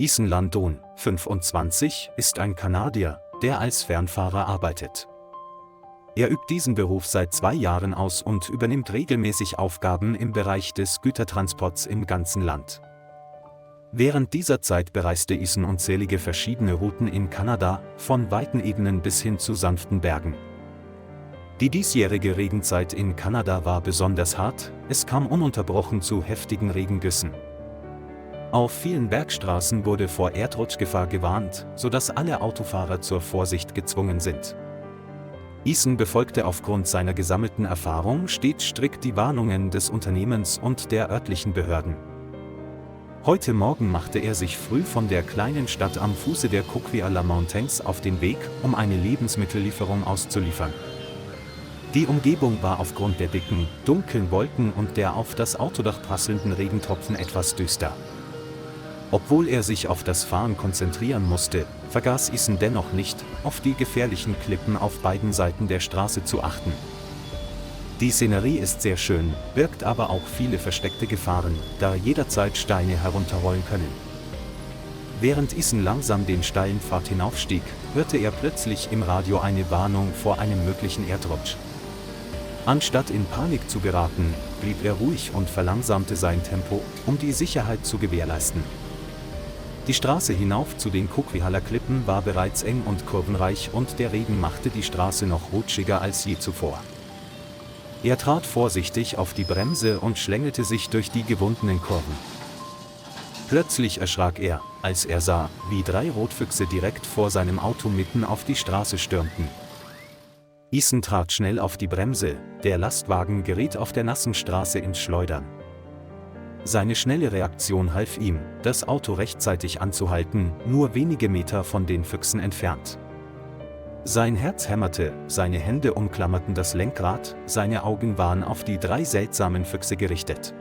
Ethan Landon, 25, ist ein Kanadier, der als Fernfahrer arbeitet. Er übt diesen Beruf seit 2 Jahren aus und übernimmt regelmäßig Aufgaben im Bereich des Gütertransports im ganzen Land. Während dieser Zeit bereiste Ethan unzählige verschiedene Routen in Kanada, von weiten Ebenen bis hin zu sanften Bergen. Die diesjährige Regenzeit in Kanada war besonders hart, es kam ununterbrochen zu heftigen Regengüssen. Auf vielen Bergstraßen wurde vor Erdrutschgefahr gewarnt, sodass alle Autofahrer zur Vorsicht gezwungen sind. Ethan befolgte aufgrund seiner gesammelten Erfahrung stets strikt die Warnungen des Unternehmens und der örtlichen Behörden. Heute Morgen machte er sich früh von der kleinen Stadt am Fuße der Coquihalla Mountains auf den Weg, um eine Lebensmittellieferung auszuliefern. Die Umgebung war aufgrund der dicken, dunklen Wolken und der auf das Autodach prasselnden Regentropfen etwas düster. Obwohl er sich auf das Fahren konzentrieren musste, vergaß Ethan dennoch nicht, auf die gefährlichen Klippen auf beiden Seiten der Straße zu achten. Die Szenerie ist sehr schön, birgt aber auch viele versteckte Gefahren, da jederzeit Steine herunterrollen können. Während Ethan langsam den steilen Pfad hinaufstieg, hörte er plötzlich im Radio eine Warnung vor einem möglichen Erdrutsch. Anstatt in Panik zu geraten, blieb er ruhig und verlangsamte sein Tempo, um die Sicherheit zu gewährleisten. Die Straße hinauf zu den Coquihalla-Klippen war bereits eng und kurvenreich und der Regen machte die Straße noch rutschiger als je zuvor. Er trat vorsichtig auf die Bremse und schlängelte sich durch die gewundenen Kurven. Plötzlich erschrak er, als er sah, wie 3 Rotfüchse direkt vor seinem Auto mitten auf die Straße stürmten. Ethan trat schnell auf die Bremse, der Lastwagen geriet auf der nassen Straße ins Schleudern. Seine schnelle Reaktion half ihm, das Auto rechtzeitig anzuhalten, nur wenige Meter von den Füchsen entfernt. Sein Herz hämmerte, seine Hände umklammerten das Lenkrad, seine Augen waren auf die 3 seltsamen Füchse gerichtet.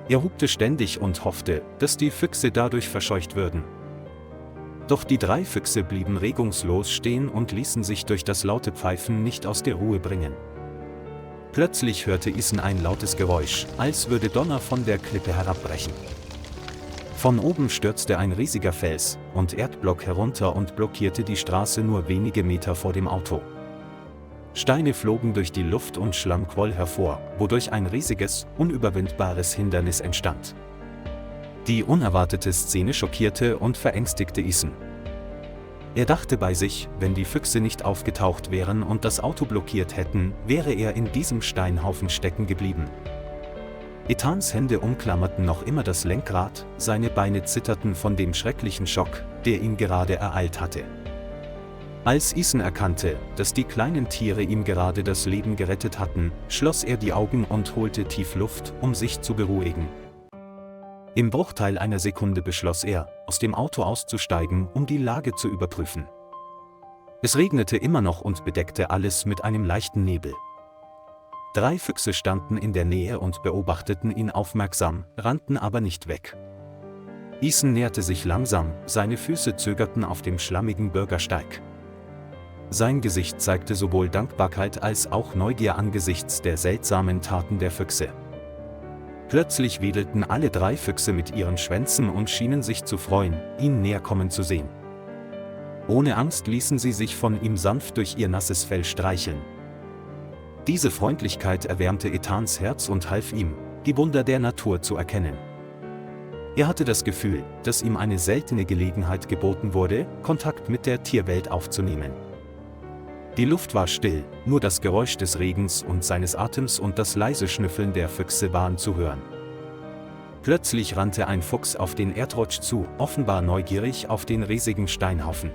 Er hupte ständig und hoffte, dass die Füchse dadurch verscheucht würden. Doch die 3 Füchse blieben regungslos stehen und ließen sich durch das laute Pfeifen nicht aus der Ruhe bringen. Plötzlich hörte Ethan ein lautes Geräusch, als würde Donner von der Klippe herabbrechen. Von oben stürzte ein riesiger Fels und Erdblock herunter und blockierte die Straße nur wenige Meter vor dem Auto. Steine flogen durch die Luft und Schlamm quoll hervor, wodurch ein riesiges, unüberwindbares Hindernis entstand. Die unerwartete Szene schockierte und verängstigte Ethan. Er dachte bei sich, wenn die Füchse nicht aufgetaucht wären und das Auto blockiert hätten, wäre er in diesem Steinhaufen stecken geblieben. Ethans Hände umklammerten noch immer das Lenkrad, seine Beine zitterten von dem schrecklichen Schock, der ihn gerade ereilt hatte. Als Ethan erkannte, dass die kleinen Tiere ihm gerade das Leben gerettet hatten, schloss er die Augen und holte tief Luft, um sich zu beruhigen. Im Bruchteil einer Sekunde beschloss er, aus dem Auto auszusteigen, um die Lage zu überprüfen. Es regnete immer noch und bedeckte alles mit einem leichten Nebel. 3 Füchse standen in der Nähe und beobachteten ihn aufmerksam, rannten aber nicht weg. Ethan näherte sich langsam, seine Füße zögerten auf dem schlammigen Bürgersteig. Sein Gesicht zeigte sowohl Dankbarkeit als auch Neugier angesichts der seltsamen Taten der Füchse. Plötzlich wedelten alle 3 Füchse mit ihren Schwänzen und schienen sich zu freuen, ihn näher kommen zu sehen. Ohne Angst ließen sie sich von ihm sanft durch ihr nasses Fell streicheln. Diese Freundlichkeit erwärmte Ethans Herz und half ihm, die Wunder der Natur zu erkennen. Er hatte das Gefühl, dass ihm eine seltene Gelegenheit geboten wurde, Kontakt mit der Tierwelt aufzunehmen. Die Luft war still, nur das Geräusch des Regens und seines Atems und das leise Schnüffeln der Füchse waren zu hören. Plötzlich rannte ein Fuchs auf den Erdrutsch zu, offenbar neugierig auf den riesigen Steinhaufen.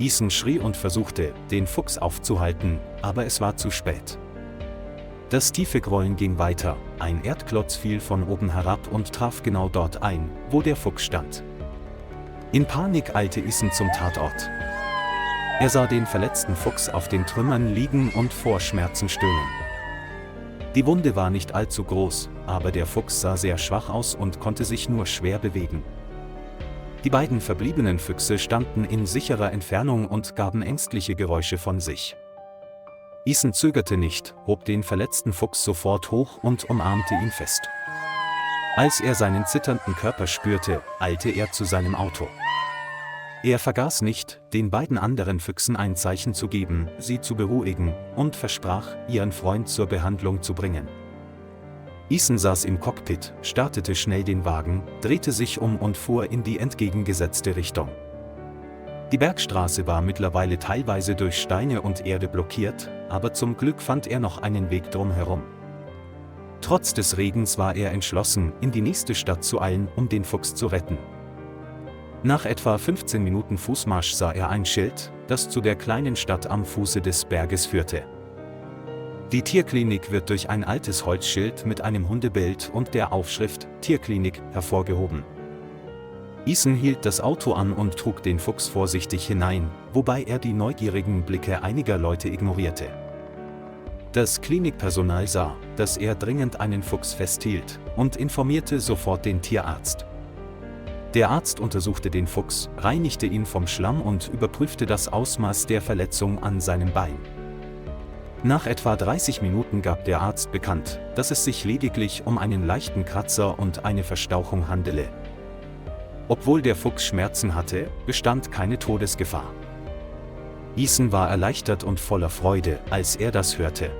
Ethan schrie und versuchte, den Fuchs aufzuhalten, aber es war zu spät. Das tiefe Grollen ging weiter, ein Erdklotz fiel von oben herab und traf genau dort ein, wo der Fuchs stand. In Panik eilte Ethan zum Tatort. Er sah den verletzten Fuchs auf den Trümmern liegen und vor Schmerzen stöhnen. Die Wunde war nicht allzu groß, aber der Fuchs sah sehr schwach aus und konnte sich nur schwer bewegen. Die beiden verbliebenen Füchse standen in sicherer Entfernung und gaben ängstliche Geräusche von sich. Ethan zögerte nicht, hob den verletzten Fuchs sofort hoch und umarmte ihn fest. Als er seinen zitternden Körper spürte, eilte er zu seinem Auto. Er vergaß nicht, den beiden anderen Füchsen ein Zeichen zu geben, sie zu beruhigen, und versprach, ihren Freund zur Behandlung zu bringen. Ethan saß im Cockpit, startete schnell den Wagen, drehte sich um und fuhr in die entgegengesetzte Richtung. Die Bergstraße war mittlerweile teilweise durch Steine und Erde blockiert, aber zum Glück fand er noch einen Weg drumherum. Trotz des Regens war er entschlossen, in die nächste Stadt zu eilen, um den Fuchs zu retten. Nach etwa 15 Minuten Fußmarsch sah er ein Schild, das zu der kleinen Stadt am Fuße des Berges führte. Die Tierklinik wird durch ein altes Holzschild mit einem Hundebild und der Aufschrift Tierklinik hervorgehoben. Ethan hielt das Auto an und trug den Fuchs vorsichtig hinein, wobei er die neugierigen Blicke einiger Leute ignorierte. Das Klinikpersonal sah, dass er dringend einen Fuchs festhielt, und informierte sofort den Tierarzt. Der Arzt untersuchte den Fuchs, reinigte ihn vom Schlamm und überprüfte das Ausmaß der Verletzung an seinem Bein. Nach etwa 30 Minuten gab der Arzt bekannt, dass es sich lediglich um einen leichten Kratzer und eine Verstauchung handele. Obwohl der Fuchs Schmerzen hatte, bestand keine Todesgefahr. Ethan war erleichtert und voller Freude, als er das hörte.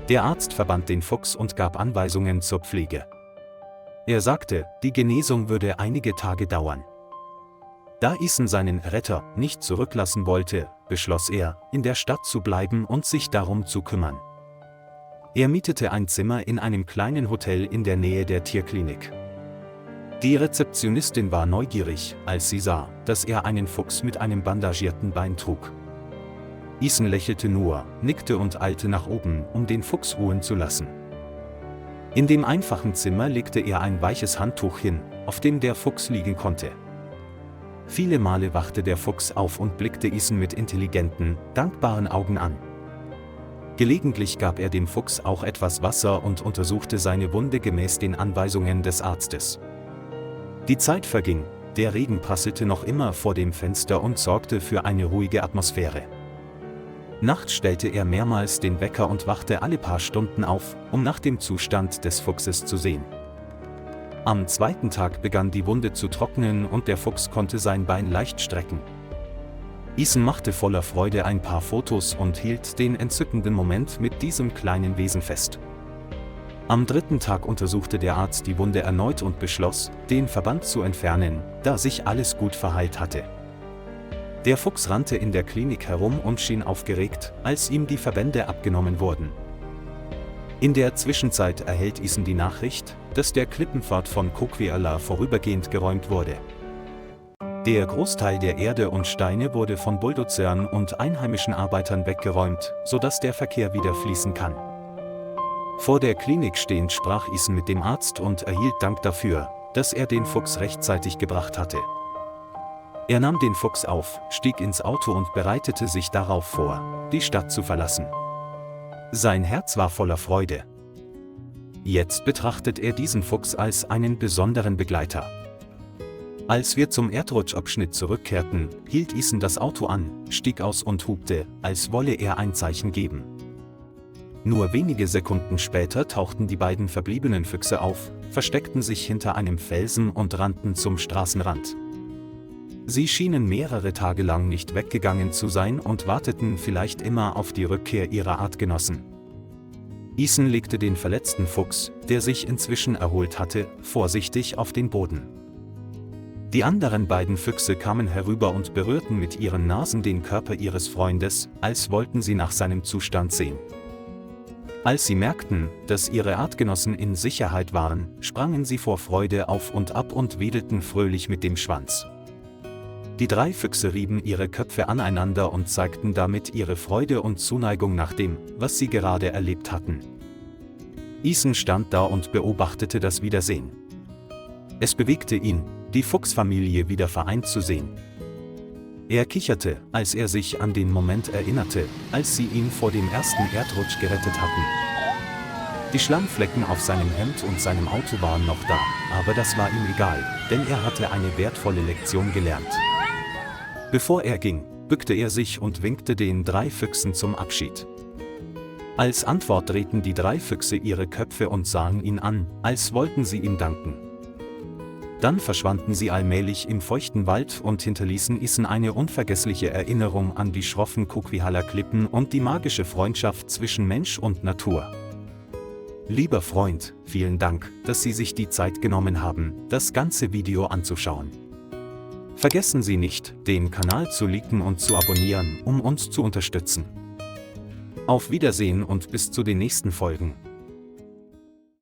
Der Arzt verband den Fuchs und gab Anweisungen zur Pflege. Er sagte, die Genesung würde einige Tage dauern. Da Ethan seinen Retter nicht zurücklassen wollte, beschloss er, in der Stadt zu bleiben und sich darum zu kümmern. Er mietete ein Zimmer in einem kleinen Hotel in der Nähe der Tierklinik. Die Rezeptionistin war neugierig, als sie sah, dass er einen Fuchs mit einem bandagierten Bein trug. Ethan lächelte nur, nickte und eilte nach oben, um den Fuchs ruhen zu lassen. In dem einfachen Zimmer legte er ein weiches Handtuch hin, auf dem der Fuchs liegen konnte. Viele Male wachte der Fuchs auf und blickte Ethan mit intelligenten, dankbaren Augen an. Gelegentlich gab er dem Fuchs auch etwas Wasser und untersuchte seine Wunde gemäß den Anweisungen des Arztes. Die Zeit verging, der Regen prasselte noch immer vor dem Fenster und sorgte für eine ruhige Atmosphäre. Nachts stellte er mehrmals den Wecker und wachte alle paar Stunden auf, um nach dem Zustand des Fuchses zu sehen. Am zweiten Tag begann die Wunde zu trocknen und der Fuchs konnte sein Bein leicht strecken. Ethan machte voller Freude ein paar Fotos und hielt den entzückenden Moment mit diesem kleinen Wesen fest. Am dritten Tag untersuchte der Arzt die Wunde erneut und beschloss, den Verband zu entfernen, da sich alles gut verheilt hatte. Der Fuchs rannte in der Klinik herum und schien aufgeregt, als ihm die Verbände abgenommen wurden. In der Zwischenzeit erhält Ethan die Nachricht, dass der Klippenpfad von Coquihalla vorübergehend geräumt wurde. Der Großteil der Erde und Steine wurde von Bulldozern und einheimischen Arbeitern weggeräumt, sodass der Verkehr wieder fließen kann. Vor der Klinik stehend sprach Ethan mit dem Arzt und erhielt Dank dafür, dass er den Fuchs rechtzeitig gebracht hatte. Er nahm den Fuchs auf, stieg ins Auto und bereitete sich darauf vor, die Stadt zu verlassen. Sein Herz war voller Freude. Jetzt betrachtet er diesen Fuchs als einen besonderen Begleiter. Als wir zum Erdrutschabschnitt zurückkehrten, hielt Ethan das Auto an, stieg aus und hupte, als wolle er ein Zeichen geben. Nur wenige Sekunden später tauchten die beiden verbliebenen Füchse auf, versteckten sich hinter einem Felsen und rannten zum Straßenrand. Sie schienen mehrere Tage lang nicht weggegangen zu sein und warteten vielleicht immer auf die Rückkehr ihrer Artgenossen. Ethan legte den verletzten Fuchs, der sich inzwischen erholt hatte, vorsichtig auf den Boden. Die anderen beiden Füchse kamen herüber und berührten mit ihren Nasen den Körper ihres Freundes, als wollten sie nach seinem Zustand sehen. Als sie merkten, dass ihre Artgenossen in Sicherheit waren, sprangen sie vor Freude auf und ab und wedelten fröhlich mit dem Schwanz. Die drei Füchse rieben ihre Köpfe aneinander und zeigten damit ihre Freude und Zuneigung nach dem, was sie gerade erlebt hatten. Ethan stand da und beobachtete das Wiedersehen. Es bewegte ihn, die Fuchsfamilie wieder vereint zu sehen. Er kicherte, als er sich an den Moment erinnerte, als sie ihn vor dem ersten Erdrutsch gerettet hatten. Die Schlammflecken auf seinem Hemd und seinem Auto waren noch da, aber das war ihm egal, denn er hatte eine wertvolle Lektion gelernt. Bevor er ging, bückte er sich und winkte den drei Füchsen zum Abschied. Als Antwort drehten die 3 Füchse ihre Köpfe und sahen ihn an, als wollten sie ihm danken. Dann verschwanden sie allmählich im feuchten Wald und hinterließen Isen eine unvergessliche Erinnerung an die schroffen Coquihalla-Klippen und die magische Freundschaft zwischen Mensch und Natur. Lieber Freund, vielen Dank, dass Sie sich die Zeit genommen haben, das ganze Video anzuschauen. Vergessen Sie nicht, den Kanal zu liken und zu abonnieren, um uns zu unterstützen. Auf Wiedersehen und bis zu den nächsten Folgen.